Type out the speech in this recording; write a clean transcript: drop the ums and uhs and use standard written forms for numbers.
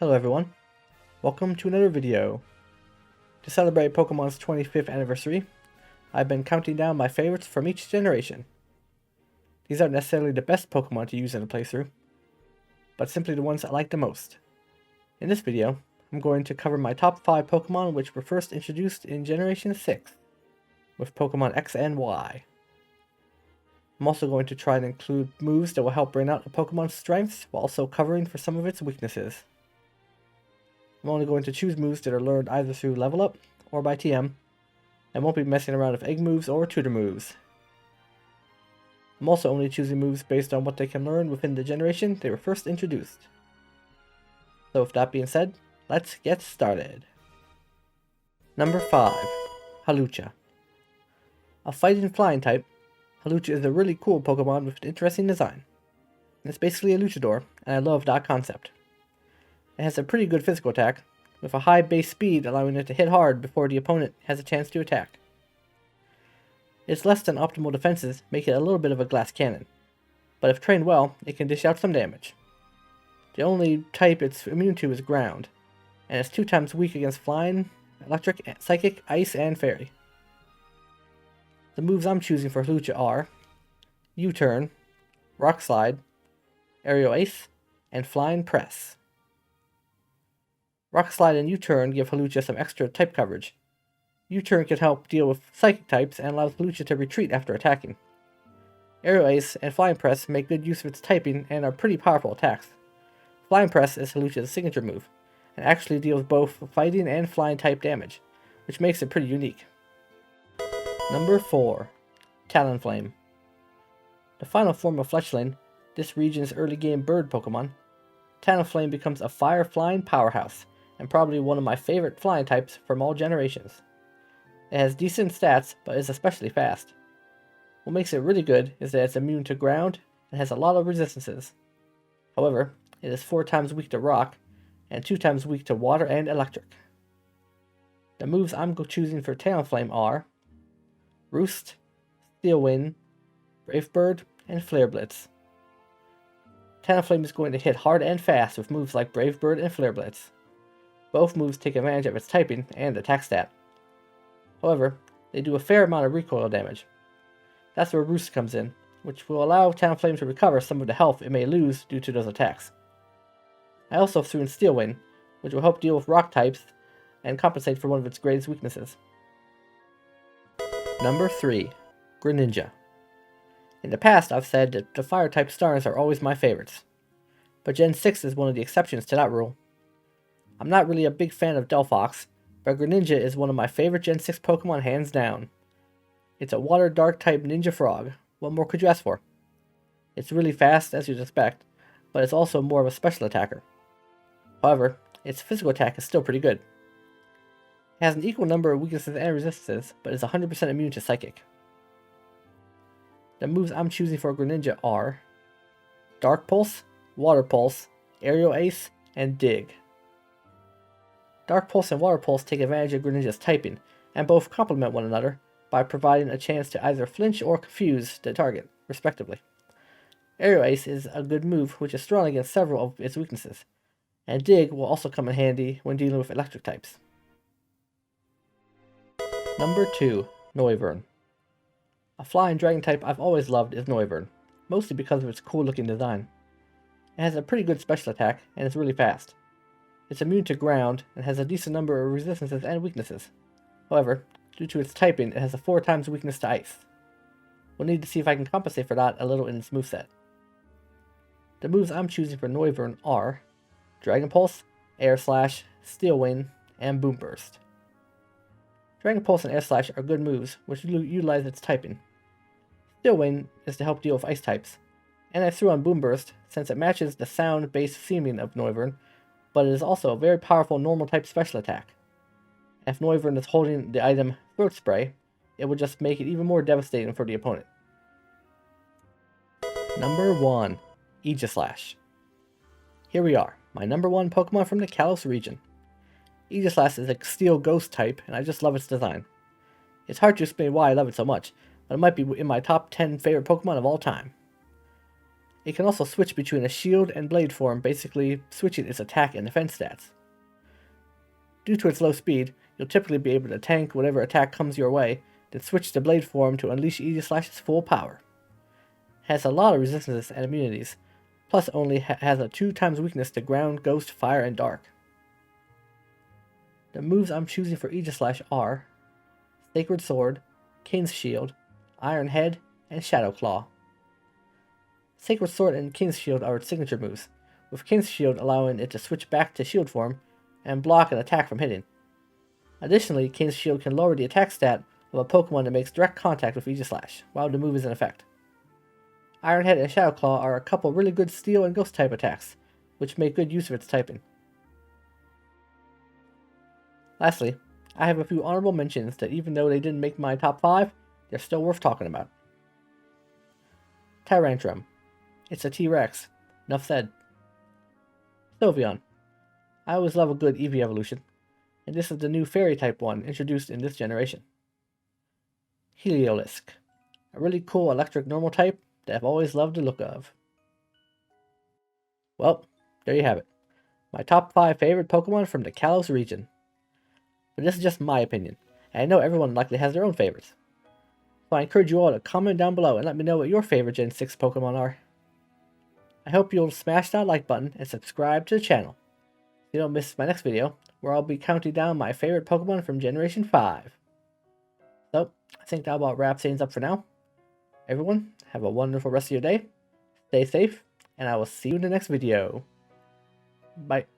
Hello everyone, welcome to another video. To celebrate Pokemon's 25th anniversary, I've been counting down my favorites from each generation. These aren't necessarily the best Pokemon to use in a playthrough, but simply the ones I like the most. In this video, I'm going to cover my top 5 Pokemon which were first introduced in Generation 6, with Pokemon X and Y. I'm also going to try and include moves that will help bring out a Pokemon's strengths while also covering for some of its weaknesses. I'm only going to choose moves that are learned either through level up or by TM, and won't be messing around with egg moves or tutor moves. I'm also only choosing moves based on what they can learn within the generation they were first introduced. So with that being said, let's get started. Number 5. Halluci. A fighting flying type, Halluci is a really cool Pokemon with an interesting design. It's basically a luchador, and I love that concept. It has a pretty good physical attack, with a high base speed allowing it to hit hard before the opponent has a chance to attack. Its less than optimal defenses make it a little bit of a glass cannon, but if trained well, it can dish out some damage. The only type it's immune to is ground, and it's 2 times weak against flying, electric, psychic, ice, and fairy. The moves I'm choosing for Halluci are U-turn, Rock Slide, Aerial Ace, and Flying Press. Rock Slide and U-turn give Halluci some extra type coverage. U-turn can help deal with psychic types and allows Halluci to retreat after attacking. Aerial Ace and Flying Press make good use of its typing and are pretty powerful attacks. Flying Press is Halluci's signature move, and actually deals both fighting and flying type damage, which makes it pretty unique. Number 4. Talonflame. The final form of Fletchling, this region's early game bird Pokemon, Talonflame becomes a fire-flying powerhouse, and probably one of my favorite flying types from all generations. It has decent stats, but is especially fast. What makes it really good is that it's immune to ground and has a lot of resistances. However, it is 4 times weak to rock, and 2 times weak to water and electric. The moves I'm choosing for Talonflame are Roost, Steel Wind, Brave Bird, and Flare Blitz. Talonflame is going to hit hard and fast with moves like Brave Bird and Flare Blitz. Both moves take advantage of its typing and attack stat. However, they do a fair amount of recoil damage. That's where Roost comes in, which will allow Talonflame to recover some of the health it may lose due to those attacks. I also threw in Steel Wind, which will help deal with rock types and compensate for one of its greatest weaknesses. Number 3. Greninja. In the past, I've said that the fire-type stars are always my favorites, but Gen 6 is one of the exceptions to that rule. I'm not really a big fan of Delphox, but Greninja is one of my favorite Gen 6 Pokemon hands down. It's a water dark type ninja frog. What more could you ask for? It's really fast, as you'd expect, but it's also more of a special attacker. However, its physical attack is still pretty good. It has an equal number of weaknesses and resistances, but is 100% immune to psychic. The moves I'm choosing for Greninja are Dark Pulse, Water Pulse, Aerial Ace, and Dig. Dark Pulse and Water Pulse take advantage of Greninja's typing, and both complement one another by providing a chance to either flinch or confuse the target, respectively. Aerial Ace is a good move which is strong against several of its weaknesses, and Dig will also come in handy when dealing with electric types. Number 2. Noivern. A flying dragon type I've always loved is Noivern, mostly because of its cool looking design. It has a pretty good special attack, and is really fast. It's immune to ground, and has a decent number of resistances and weaknesses. However, due to its typing, it has a 4 times weakness to ice. We'll need to see if I can compensate for that a little in its moveset. The moves I'm choosing for Noivern are Dragon Pulse, Air Slash, Steel Wind, and Boom Burst. Dragon Pulse and Air Slash are good moves, which utilize its typing. Steel Wind is to help deal with ice types, and I threw on Boom Burst since it matches the sound-based theming of Noivern, but it is also a very powerful normal type special attack. If Noivern is holding the item Throat Spray, it will just make it even more devastating for the opponent. Number 1. Aegislash. Here we are, my number 1 Pokemon from the Kalos region. Aegislash is a steel ghost type, and I just love its design. It's hard to explain why I love it so much, but it might be in my top 10 favorite Pokemon of all time. It can also switch between a shield and blade form, basically switching its attack and defense stats. Due to its low speed, you'll typically be able to tank whatever attack comes your way, then switch to blade form to unleash Aegislash's full power. It has a lot of resistances and immunities, plus only has a 2x weakness to ground, ghost, fire, and dark. The moves I'm choosing for Aegislash are Sacred Sword, King's Shield, Iron Head, and Shadow Claw. Sacred Sword and King's Shield are its signature moves, with King's Shield allowing it to switch back to shield form and block an attack from hitting. Additionally, King's Shield can lower the attack stat of a Pokemon that makes direct contact with Aegislash while the move is in effect. Iron Head and Shadow Claw are a couple really good Steel and Ghost type attacks, which make good use of its typing. Lastly, I have a few honorable mentions that even though they didn't make my top 5, they're still worth talking about. Tyrantrum. It's a T-Rex. Enough said. Sylveon. I always love a good Eevee evolution, and this is the new Fairy type one introduced in this generation. Heliolisk. A really cool electric normal type that I've always loved the look of. Well, there you have it. My top 5 favorite Pokemon from the Kalos region. But this is just my opinion, and I know everyone likely has their own favorites. So I encourage you all to comment down below and let me know what your favorite Gen 6 Pokemon are. I hope you'll smash that like button and subscribe to the channel so you don't miss my next video, where I'll be counting down my favorite Pokemon from Generation 5. So, I think that about wraps things up for now. Everyone, have a wonderful rest of your day, stay safe, and I will see you in the next video. Bye.